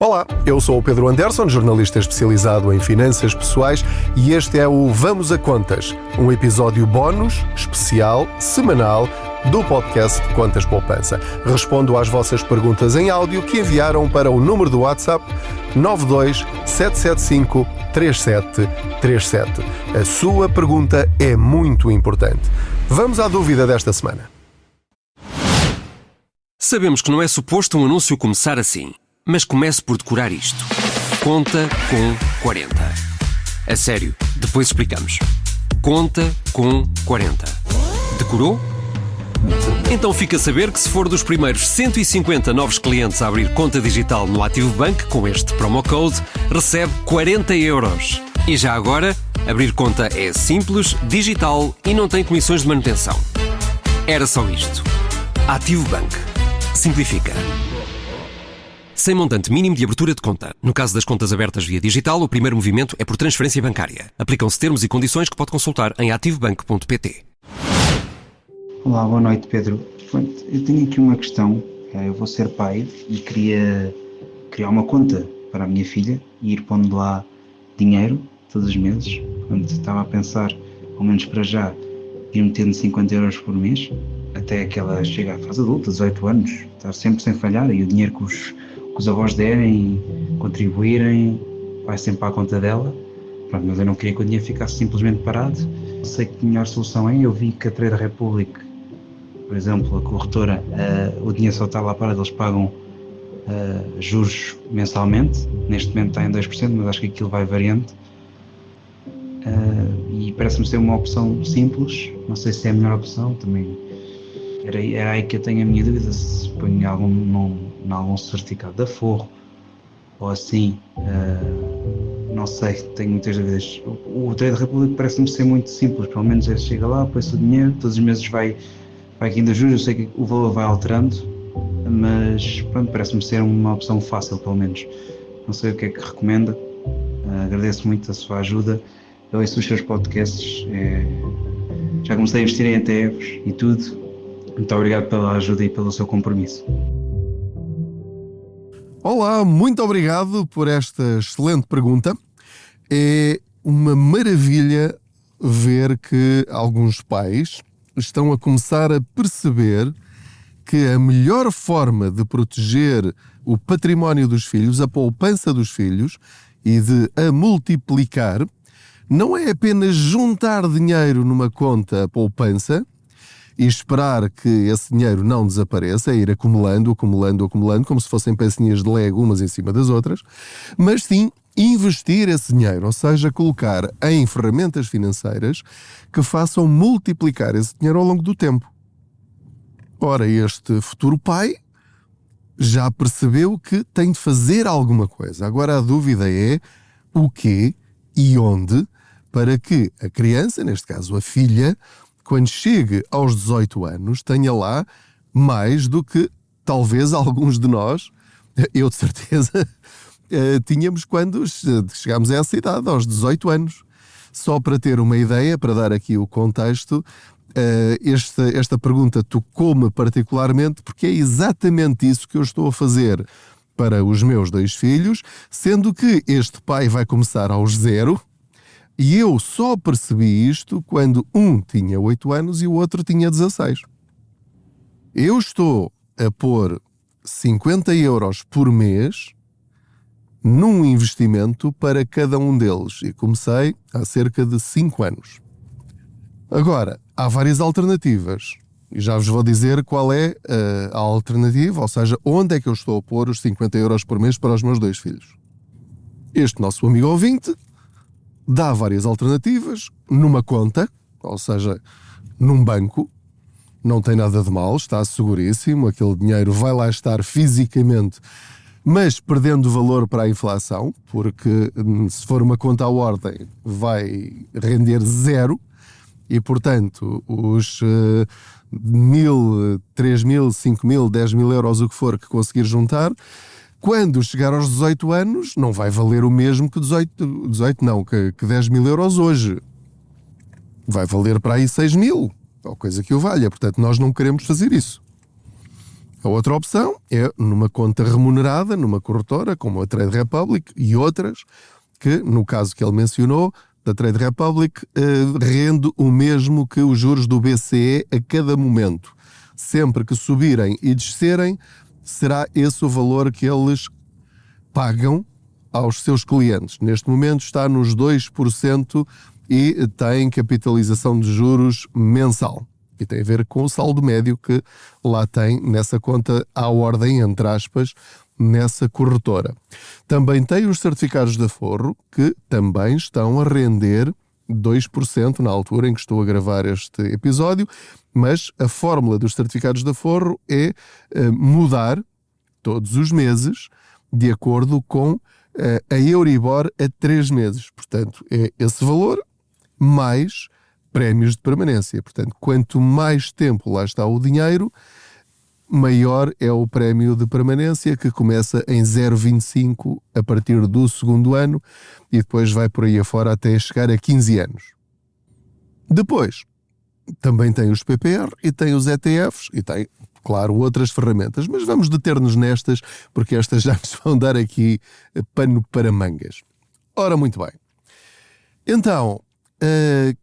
Olá, eu sou o Pedro Anderson, jornalista especializado em finanças pessoais, e este é o Vamos a Contas, um episódio bónus, especial, semanal, do podcast Contas Poupança. Respondo às vossas perguntas em áudio que enviaram para o número do WhatsApp 92 775 3737. A sua pergunta é muito importante. Vamos à dúvida desta semana. Sabemos que não é suposto um anúncio começar assim, mas comece por decorar isto. Conta com 40. A sério, depois explicamos. Conta com 40. Decorou? Então fica a saber que se for dos primeiros 150 novos clientes a abrir conta digital no Ativo Bank com este promo code, recebe 40 euros. E já agora, abrir conta é simples, digital e não tem comissões de manutenção. Era só isto. Ativo Bank. Simplifica. Sem montante mínimo de abertura de conta. No caso das contas abertas via digital, o primeiro movimento é por transferência bancária. Aplicam-se termos e condições que pode consultar em ativobank.pt. Olá, boa noite, Pedro. Eu tenho aqui uma questão. Eu vou ser pai e queria criar uma conta para a minha filha e ir pondo lá dinheiro todos os meses. Estava a pensar, ao menos para já, ir metendo 50 euros por mês, até que ela chegue à fase adulta, 18 anos, estar sempre sem falhar, e o dinheiro que os avós derem, contribuírem, vai sempre para a conta dela. Pronto, mas eu não queria que o dinheiro ficasse simplesmente parado. Sei que a melhor solução é, eu vi que a Trade Republic, por exemplo, a corretora, o dinheiro só está lá parado, eles pagam juros mensalmente. Neste momento está em 2%, mas acho que aquilo vai variando. E parece-me ser uma opção simples, não sei se é a melhor opção também. Era aí que eu tenho a minha dúvida, se ponho em algum certificado de aforro ou assim, não sei, tenho muitas dúvidas. O Trade Republic parece-me ser muito simples, pelo menos chega lá, põe-se o dinheiro, todos os meses vai caindo a juros, eu sei que o valor vai alterando, mas pronto, parece-me ser uma opção fácil, pelo menos. Não sei o que é que recomenda, agradeço muito a sua ajuda, eu ouço os seus podcasts, já comecei a investir em ETFs e tudo. Muito obrigado pela ajuda e pelo seu compromisso. Olá, muito obrigado por esta excelente pergunta. É uma maravilha ver que alguns pais estão a começar a perceber que a melhor forma de proteger o património dos filhos, a poupança dos filhos e de a multiplicar, não é apenas juntar dinheiro numa conta poupança e esperar que esse dinheiro não desapareça, é ir acumulando, como se fossem pecinhas de Lego umas em cima das outras, mas sim investir esse dinheiro, ou seja, colocar em ferramentas financeiras que façam multiplicar esse dinheiro ao longo do tempo. Ora, este futuro pai já percebeu que tem de fazer alguma coisa. Agora a dúvida é o quê e onde para que a criança, neste caso a filha, quando chegue aos 18 anos, tenha lá mais do que talvez alguns de nós, eu de certeza, tínhamos quando chegámos a essa idade, aos 18 anos. Só para ter uma ideia, para dar aqui o contexto, esta pergunta tocou-me particularmente porque é exatamente isso que eu estou a fazer para os meus 2 filhos, sendo que este pai vai começar aos 0, e eu só percebi isto quando um tinha 8 anos e o outro tinha 16. Eu estou a pôr 50 euros por mês num investimento para cada um deles. E comecei há cerca de 5 anos. Agora, há várias alternativas. E já vos vou dizer qual é a alternativa, ou seja, onde é que eu estou a pôr os 50 euros por mês para os meus 2 filhos. Este nosso amigo ouvinte dá várias alternativas numa conta, ou seja, num banco. Não tem nada de mal, está seguríssimo, aquele dinheiro vai lá estar fisicamente, mas perdendo valor para a inflação, porque se for uma conta à ordem vai render 0 e, portanto, os 1.000, 3.000, 5.000, 10.000 euros, o que for que conseguir juntar, quando chegar aos 18 anos, não vai valer o mesmo que 10.000 euros hoje. Vai valer para aí 6.000, ou coisa que o valha. Portanto, nós não queremos fazer isso. A outra opção é numa conta remunerada, numa corretora, como a Trade Republic e outras, que, no caso que ele mencionou, da Trade Republic, rende o mesmo que os juros do BCE a cada momento. Sempre que subirem e descerem, será esse o valor que eles pagam aos seus clientes. Neste momento está nos 2% e tem capitalização de juros mensal. E tem a ver com o saldo médio que lá tem nessa conta à ordem, entre aspas, nessa corretora. Também tem os certificados de aforro, que também estão a render 2% na altura em que estou a gravar este episódio, mas a fórmula dos certificados de aforro é mudar todos os meses de acordo com a Euribor a 3 meses. Portanto, é esse valor mais prémios de permanência. Portanto, quanto mais tempo lá está o dinheiro, maior é o prémio de permanência, que começa em 0,25 a partir do segundo ano e depois vai por aí afora até chegar a 15 anos. Depois, também tem os PPR e tem os ETFs e tem, claro, outras ferramentas, mas vamos deter-nos nestas, porque estas já nos vão dar aqui pano para mangas. Ora, muito bem. Então,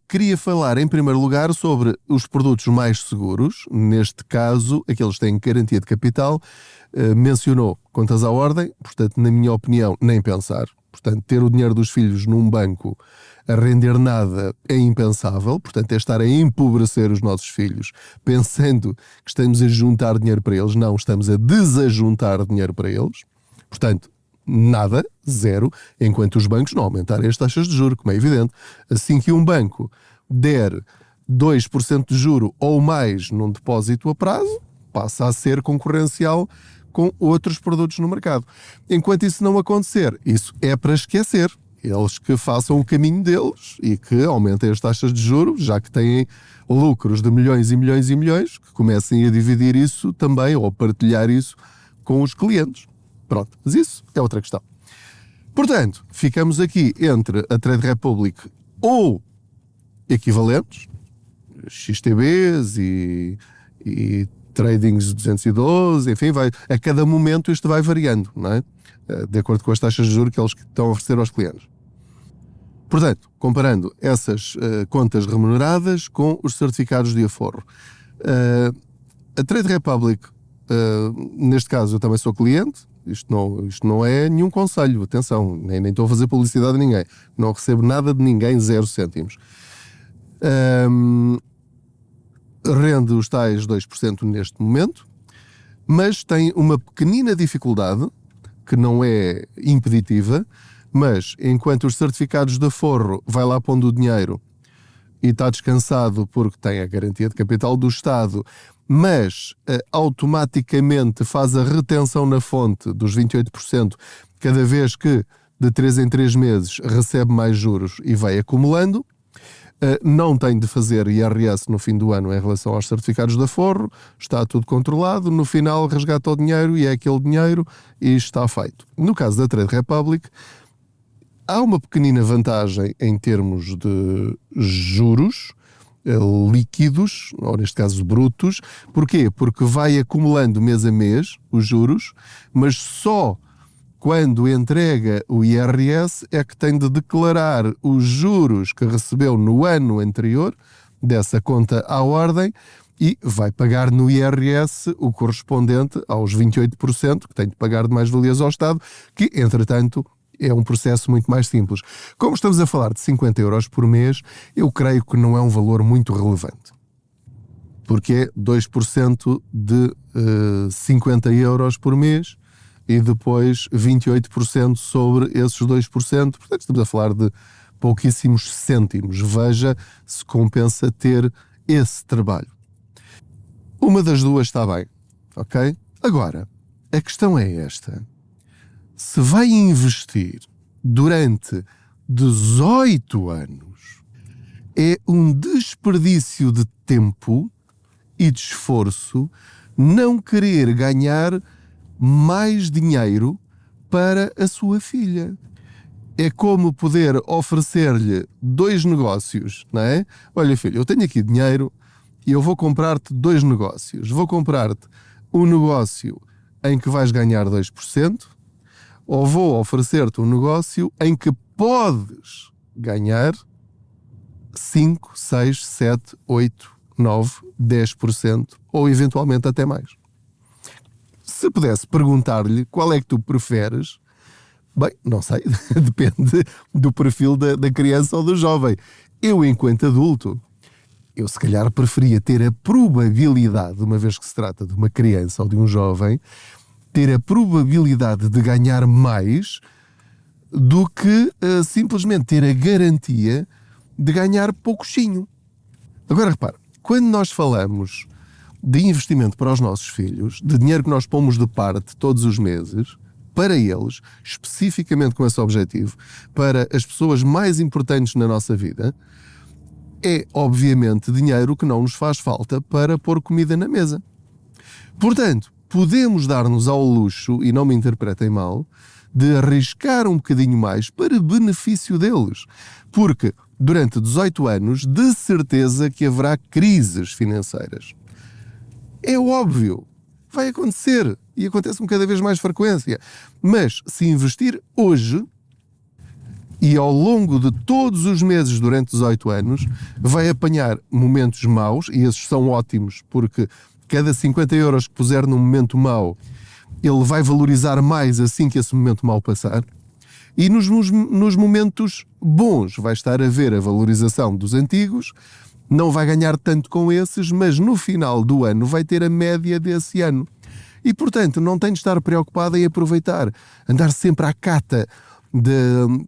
queria falar em primeiro lugar sobre os produtos mais seguros, neste caso, aqueles que têm garantia de capital. Mencionou contas à ordem, portanto, na minha opinião, nem pensar. Portanto, ter o dinheiro dos filhos num banco a render nada é impensável, portanto, é estar a empobrecer os nossos filhos, pensando que estamos a juntar dinheiro para eles. Não, estamos a desajuntar dinheiro para eles. Portanto, nada, zero, enquanto os bancos não aumentarem as taxas de juros, como é evidente. Assim que um banco der 2% de juro ou mais num depósito a prazo, passa a ser concorrencial com outros produtos no mercado. Enquanto isso não acontecer, isso é para esquecer. Eles que façam o caminho deles e que aumentem as taxas de juros, já que têm lucros de milhões e milhões e milhões, que comecem a dividir isso também ou a partilhar isso com os clientes. Pronto, mas isso é outra questão. Portanto, ficamos aqui entre a Trade Republic ou equivalentes, XTBs e Tradings 212, enfim, a cada momento isto vai variando, não é? De acordo com as taxas de juros que eles estão a oferecer aos clientes. Portanto, comparando essas contas remuneradas com os certificados de aforro. A Trade Republic, neste caso eu também sou cliente. Isto não é nenhum conselho, atenção, nem estou a fazer publicidade a ninguém. Não recebo nada de ninguém, 0 cêntimos. Rende os tais 2% neste momento, mas tem uma pequenina dificuldade, que não é impeditiva, mas enquanto os certificados de aforro vai lá pondo o dinheiro e está descansado porque tem a garantia de capital do Estado, mas automaticamente faz a retenção na fonte dos 28% cada vez que de 3 em 3 meses recebe mais juros e vai acumulando. Não tem de fazer IRS no fim do ano em relação aos certificados de aforro, está tudo controlado, no final resgata o dinheiro e é aquele dinheiro e está feito. No caso da Trade Republic, há uma pequenina vantagem em termos de juros líquidos, ou neste caso brutos. Porquê? Porque vai acumulando mês a mês os juros, mas só quando entrega o IRS é que tem de declarar os juros que recebeu no ano anterior dessa conta à ordem e vai pagar no IRS o correspondente aos 28% que tem de pagar de mais-valias ao Estado, que, entretanto, é um processo muito mais simples. Como estamos a falar de 50 euros por mês, eu creio que não é um valor muito relevante. Porque é 2% de 50 euros por mês e depois 28% sobre esses 2%. Portanto, estamos a falar de pouquíssimos cêntimos. Veja se compensa ter esse trabalho. Uma das duas está bem, ok? Agora, a questão é esta. Se vai investir durante 18 anos, é um desperdício de tempo e de esforço não querer ganhar mais dinheiro para a sua filha. É como poder oferecer-lhe 2 negócios, não é? Olha, filho, eu tenho aqui dinheiro e eu vou comprar-te 2 negócios. Vou comprar-te um negócio em que vais ganhar 2%, ou vou oferecer-te um negócio em que podes ganhar 5, 6, 7, 8, 9, 10% ou eventualmente até mais. Se pudesse perguntar-lhe qual é que tu preferes, bem, não sei, depende do perfil da criança ou do jovem. Eu, enquanto adulto, eu se calhar preferia ter a probabilidade, uma vez que se trata de uma criança ou de um jovem, ter a probabilidade de ganhar mais do que simplesmente ter a garantia de ganhar pouquinho. Agora repara, quando nós falamos de investimento para os nossos filhos, de dinheiro que nós pomos de parte todos os meses, para eles, especificamente com esse objetivo, para as pessoas mais importantes na nossa vida, é obviamente dinheiro que não nos faz falta para pôr comida na mesa. Portanto, podemos dar-nos ao luxo, e não me interpretem mal, de arriscar um bocadinho mais para benefício deles. Porque durante 18 anos, de certeza que haverá crises financeiras. É óbvio, vai acontecer e acontece com cada vez mais frequência. Mas se investir hoje e ao longo de todos os meses durante 18 anos, vai apanhar momentos maus, e esses são ótimos, porque cada 50 euros que puser num momento mau, ele vai valorizar mais assim que esse momento mau passar. E nos momentos bons vai estar a ver a valorização dos antigos, não vai ganhar tanto com esses, mas no final do ano vai ter a média desse ano. E, portanto, não tem de estar preocupado em aproveitar, andar sempre à cata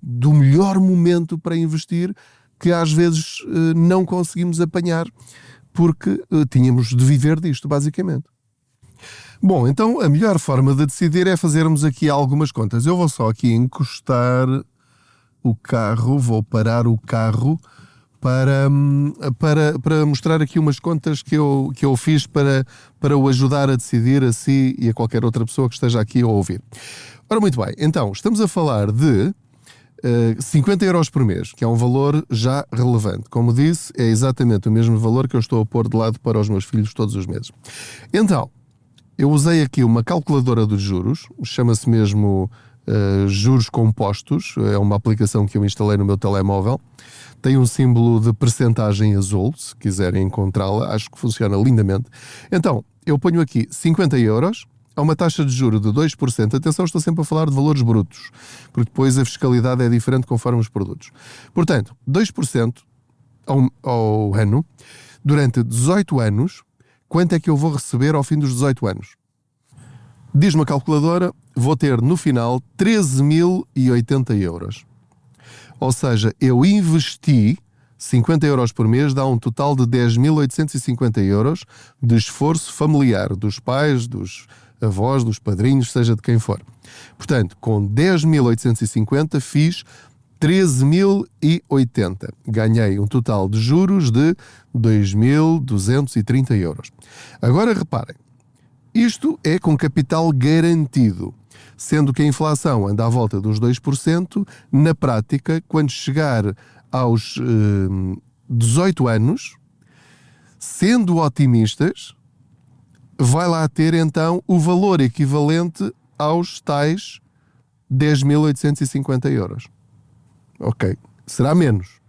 do melhor momento para investir, que às vezes não conseguimos apanhar, porque tínhamos de viver disto, basicamente. Bom, então a melhor forma de decidir é fazermos aqui algumas contas. Eu vou só aqui encostar o carro, vou parar o carro para mostrar aqui umas contas que eu fiz para o ajudar a decidir a si e a qualquer outra pessoa que esteja aqui a ouvir. Ora, muito bem, então estamos a falar de 50 euros por mês, que é um valor já relevante. Como disse, é exatamente o mesmo valor que eu estou a pôr de lado para os meus filhos todos os meses. Então, eu usei aqui uma calculadora dos juros, chama-se mesmo Juros Compostos, é uma aplicação que eu instalei no meu telemóvel, tem um símbolo de percentagem azul, se quiserem encontrá-la, acho que funciona lindamente. Então, eu ponho aqui 50 euros, a uma taxa de juros de 2%, atenção, estou sempre a falar de valores brutos, porque depois a fiscalidade é diferente conforme os produtos. Portanto, 2% ao ano, durante 18 anos, quanto é que eu vou receber ao fim dos 18 anos? Diz-me a calculadora, vou ter no final 13.080 euros. Ou seja, eu investi 50 euros por mês, dá um total de 10.850 euros de esforço familiar, dos pais, dos avós, dos padrinhos, seja de quem for. Portanto, com 10.850 fiz 13.080. Ganhei um total de juros de 2.230 euros. Agora reparem, isto é com capital garantido, sendo que a inflação anda à volta dos 2%, na prática, quando chegar aos 18 anos, sendo otimistas, vai lá ter então o valor equivalente aos tais 10.850 euros. Ok, será menos,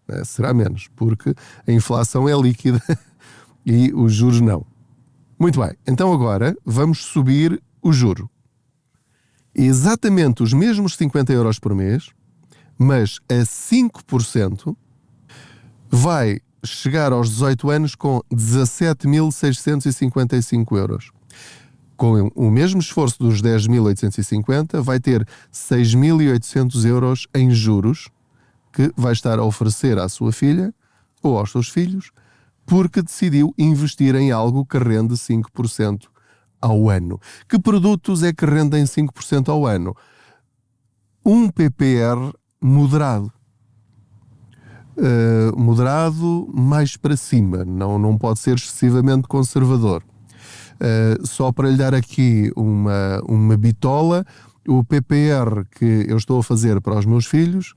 né? Será menos, porque a inflação é líquida e os juros não. Muito bem, então agora vamos subir o juro. Exatamente os mesmos 50 euros por mês, mas a 5%, vai chegar aos 18 anos com 17.655 euros. Com o mesmo esforço dos 10.850, vai ter 6.800 euros em juros que vai estar a oferecer à sua filha ou aos seus filhos, porque decidiu investir em algo que rende 5% ao ano. Que produtos é que rendem 5% ao ano? Um PPR moderado. Moderado mais para cima, não pode ser excessivamente conservador. Só para lhe dar aqui uma bitola, o PPR que eu estou a fazer para os meus filhos,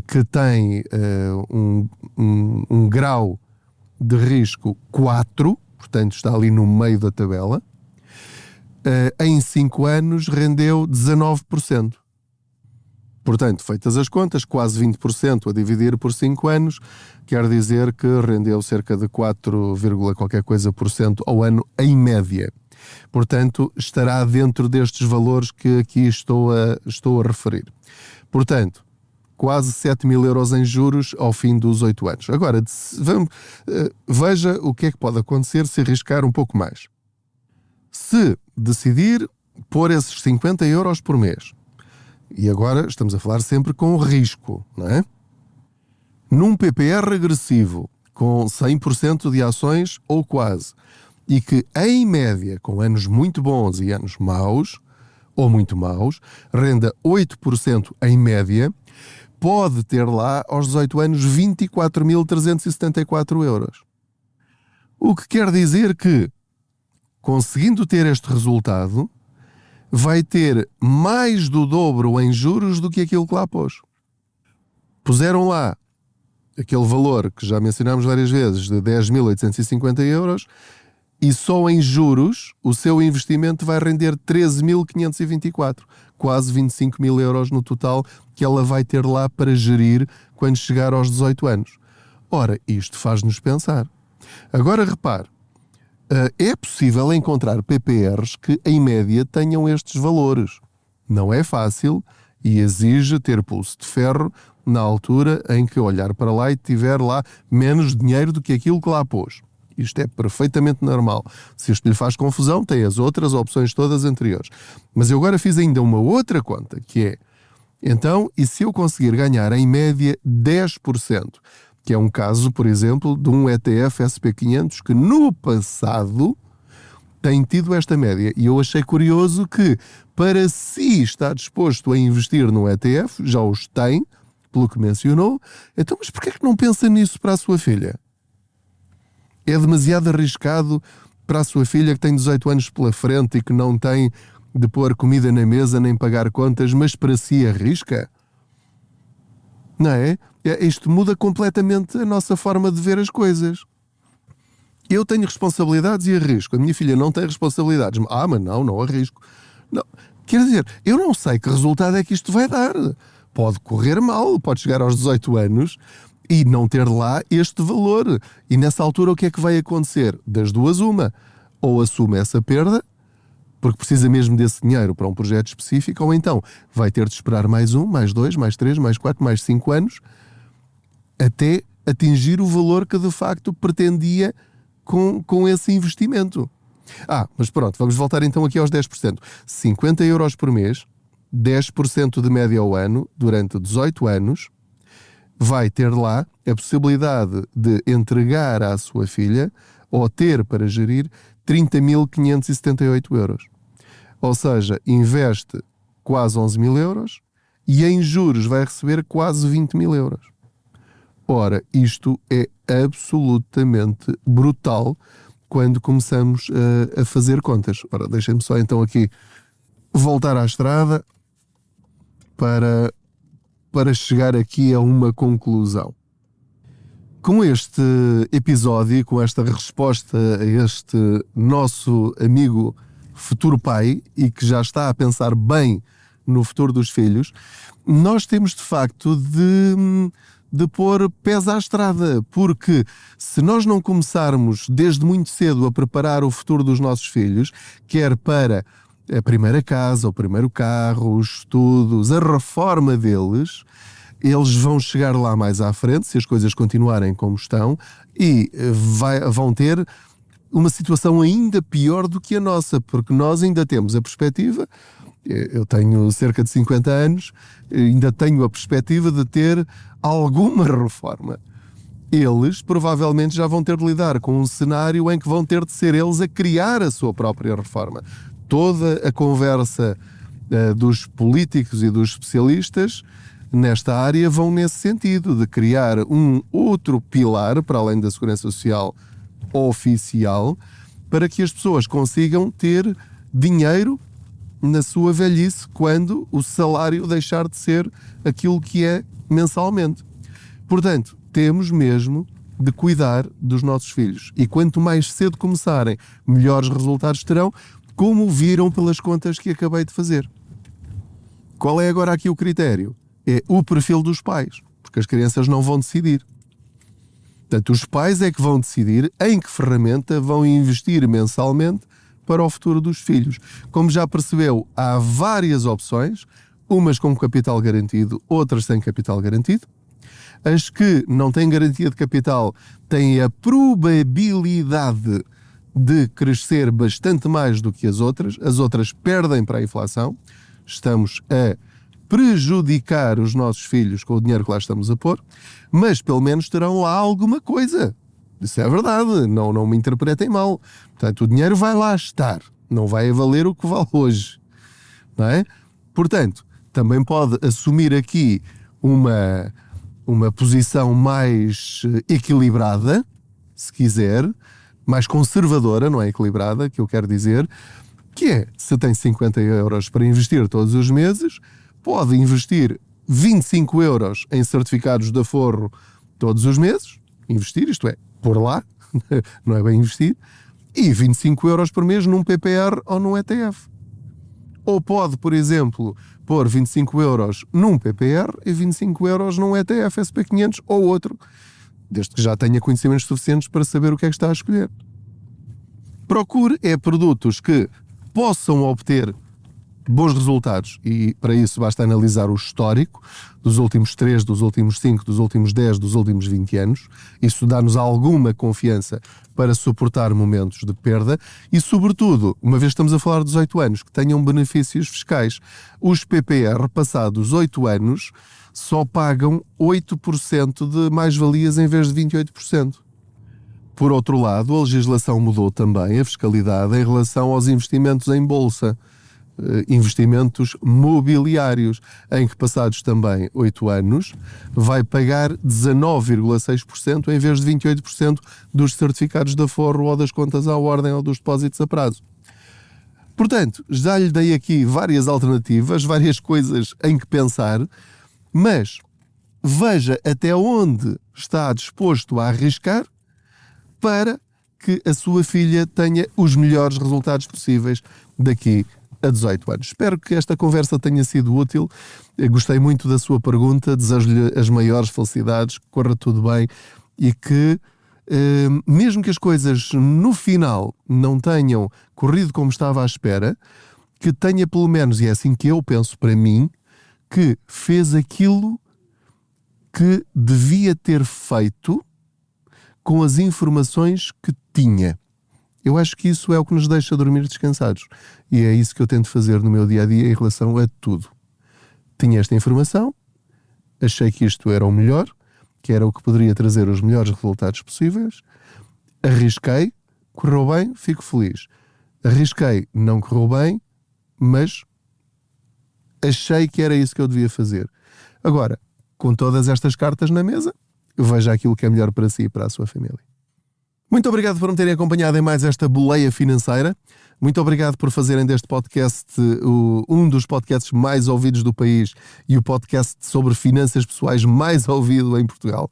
que tem um grau de risco 4, portanto está ali no meio da tabela, em 5 anos rendeu 19%. Portanto, feitas as contas, quase 20% a dividir por 5 anos, quer dizer que rendeu cerca de 4, qualquer coisa por cento ao ano em média. Portanto, estará dentro destes valores que aqui estou a referir. Portanto, quase 7 mil euros em juros ao fim dos 8 anos. Agora, veja o que é que pode acontecer se arriscar um pouco mais. Se decidir pôr esses 50 euros por mês, e agora estamos a falar sempre com risco, não é? Num PPR regressivo, com 100% de ações ou quase, e que, em média, com anos muito bons e anos maus, ou muito maus, renda 8% em média, pode ter lá, aos 18 anos, 24.374 euros. O que quer dizer que, conseguindo ter este resultado, vai ter mais do dobro em juros do que aquilo que lá pôs. Puseram lá aquele valor que já mencionámos várias vezes, de 10.850 euros, e só em juros o seu investimento vai render 13.524, quase 25 mil euros no total que ela vai ter lá para gerir quando chegar aos 18 anos. Ora, isto faz-nos pensar. Agora repare, é possível encontrar PPRs que, em média, tenham estes valores. Não é fácil e exige ter pulso de ferro na altura em que olhar para lá e tiver lá menos dinheiro do que aquilo que lá pôs. Isto é perfeitamente normal. Se isto lhe faz confusão, tem as outras opções todas anteriores. Mas eu agora fiz ainda uma outra conta, que é, então, e se eu conseguir ganhar, em média, 10%? Que é um caso, por exemplo, de um ETF SP500 que no passado tem tido esta média. E eu achei curioso que, para si estar disposto a investir num ETF, já os tem, pelo que mencionou, então, mas porquê é que não pensa nisso para a sua filha? É demasiado arriscado para a sua filha que tem 18 anos pela frente e que não tem de pôr comida na mesa nem pagar contas, mas para si arrisca? Não é? Isto muda completamente a nossa forma de ver as coisas. Eu tenho responsabilidades e arrisco. A minha filha não tem responsabilidades. Mas não arrisco. Não. Quer dizer, eu não sei que resultado é que isto vai dar. Pode correr mal, pode chegar aos 18 anos e não ter lá este valor. E nessa altura o que é que vai acontecer? Das duas uma. Ou assume essa perda, porque precisa mesmo desse dinheiro para um projeto específico, ou então vai ter de esperar mais 1, mais 2, mais 3, mais 4, mais 5 anos até atingir o valor que de facto pretendia com esse investimento. Mas pronto, vamos voltar então aqui aos 10%. 50 euros por mês, 10% de média ao ano, durante 18 anos, vai ter lá a possibilidade de entregar à sua filha, ou ter para gerir, 30.578 euros. Ou seja, investe quase 11 mil euros e em juros vai receber quase 20 mil euros. Ora, isto é absolutamente brutal quando começamos a fazer contas. Ora, deixem-me só então aqui voltar à estrada para chegar aqui a uma conclusão. Com este episódio e com esta resposta a este nosso amigo futuro pai e que já está a pensar bem no futuro dos filhos, nós temos de facto de pôr pés à estrada, porque se nós não começarmos desde muito cedo a preparar o futuro dos nossos filhos, quer para a primeira casa, o primeiro carro, os estudos, a reforma deles, eles vão chegar lá mais à frente, se as coisas continuarem como estão, e vão ter uma situação ainda pior do que a nossa, porque nós ainda temos a perspectiva, eu tenho cerca de 50 anos, ainda tenho a perspectiva de ter alguma reforma. Eles provavelmente já vão ter de lidar com um cenário em que vão ter de ser eles a criar a sua própria reforma. Toda a conversa dos políticos e dos especialistas nesta área vão nesse sentido, de criar um outro pilar, para além da segurança social oficial, para que as pessoas consigam ter dinheiro na sua velhice quando o salário deixar de ser aquilo que é mensalmente. Portanto, temos mesmo de cuidar dos nossos filhos. E quanto mais cedo começarem, melhores resultados terão, como viram pelas contas que acabei de fazer. Qual é agora aqui o critério? É o perfil dos pais, porque as crianças não vão decidir. Portanto, os pais é que vão decidir em que ferramenta vão investir mensalmente para o futuro dos filhos. Como já percebeu, há várias opções, umas com capital garantido, outras sem capital garantido. As que não têm garantia de capital têm a probabilidade de crescer bastante mais do que as outras perdem para a inflação. Estamos a prejudicar os nossos filhos com o dinheiro que lá estamos a pôr, mas pelo menos terão lá alguma coisa. Isso é verdade, não me interpretem mal. Portanto, o dinheiro vai lá estar, não vai valer o que vale hoje. Não é? Portanto, também pode assumir aqui uma posição mais equilibrada, se quiser, mais conservadora, não é equilibrada, que eu quero dizer, que é, se tem 50 euros para investir todos os meses, pode investir 25 euros em certificados de aforro todos os meses, investir, isto é, pôr lá, não é bem investir, e 25 euros por mês num PPR ou num ETF. Ou pode, por exemplo, pôr 25 euros num PPR e 25 euros num ETF SP500 ou outro, desde que já tenha conhecimentos suficientes para saber o que é que está a escolher. Procure produtos que possam obter bons resultados e para isso basta analisar o histórico dos últimos 3, dos últimos 5, dos últimos 10, dos últimos 20 anos. Isso dá-nos alguma confiança para suportar momentos de perda e, sobretudo, uma vez que estamos a falar de 18 anos, que tenham benefícios fiscais. Os PPR, passados 8 anos, só pagam 8% de mais-valias em vez de 28%. Por outro lado, a legislação mudou também, a fiscalidade, em relação aos investimentos em bolsa. Investimentos mobiliários, em que passados também 8 anos vai pagar 19,6% em vez de 28% dos certificados de aforro ou das contas à ordem ou dos depósitos a prazo. Portanto, já lhe dei aqui várias alternativas, várias coisas em que pensar, mas veja até onde está disposto a arriscar para que a sua filha tenha os melhores resultados possíveis daqui a 18 anos. Espero que esta conversa tenha sido útil. Eu gostei muito da sua pergunta, desejo-lhe as maiores felicidades, que corra tudo bem e que, mesmo que as coisas no final não tenham corrido como estava à espera, que tenha pelo menos, e é assim que eu penso para mim, que fez aquilo que devia ter feito com as informações que tinha. Eu acho que isso é o que nos deixa dormir descansados. E é isso que eu tento fazer no meu dia-a-dia em relação a tudo. Tinha esta informação, achei que isto era o melhor, que era o que poderia trazer os melhores resultados possíveis, arrisquei, correu bem, fico feliz. Arrisquei, não correu bem, mas achei que era isso que eu devia fazer. Agora, com todas estas cartas na mesa, veja aquilo que é melhor para si e para a sua família. Muito obrigado por me terem acompanhado em mais esta boleia financeira. Muito obrigado por fazerem deste podcast um dos podcasts mais ouvidos do país e o podcast sobre finanças pessoais mais ouvido em Portugal.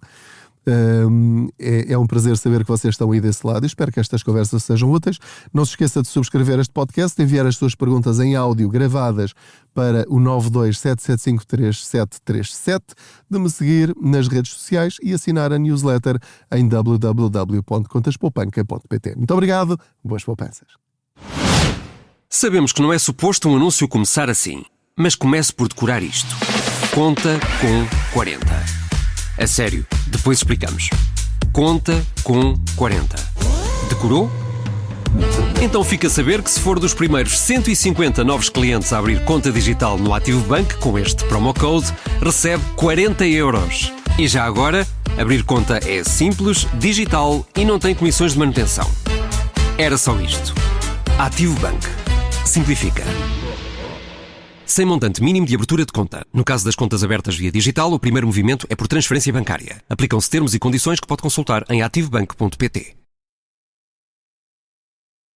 É um prazer saber que vocês estão aí desse lado e espero que estas conversas sejam úteis. Não se esqueça de subscrever este podcast, de enviar as suas perguntas em áudio gravadas para o 927753737, de me seguir nas redes sociais e assinar a newsletter em www.contaspoupanca.pt. Muito obrigado, boas poupanças. Sabemos que não é suposto um anúncio começar assim, mas comece por decorar isto. Conta com 40. A sério, depois explicamos. Conta com 40. Decorou? Então fica a saber que se for dos primeiros 150 novos clientes a abrir conta digital no Ativo Bank com este promo code, recebe 40 euros. E já agora, abrir conta é simples, digital e não tem comissões de manutenção. Era só isto. Ativo Bank. Simplifica. Sem montante mínimo de abertura de conta. No caso das contas abertas via digital, o primeiro movimento é por transferência bancária. Aplicam-se termos e condições que pode consultar em ativobank.pt.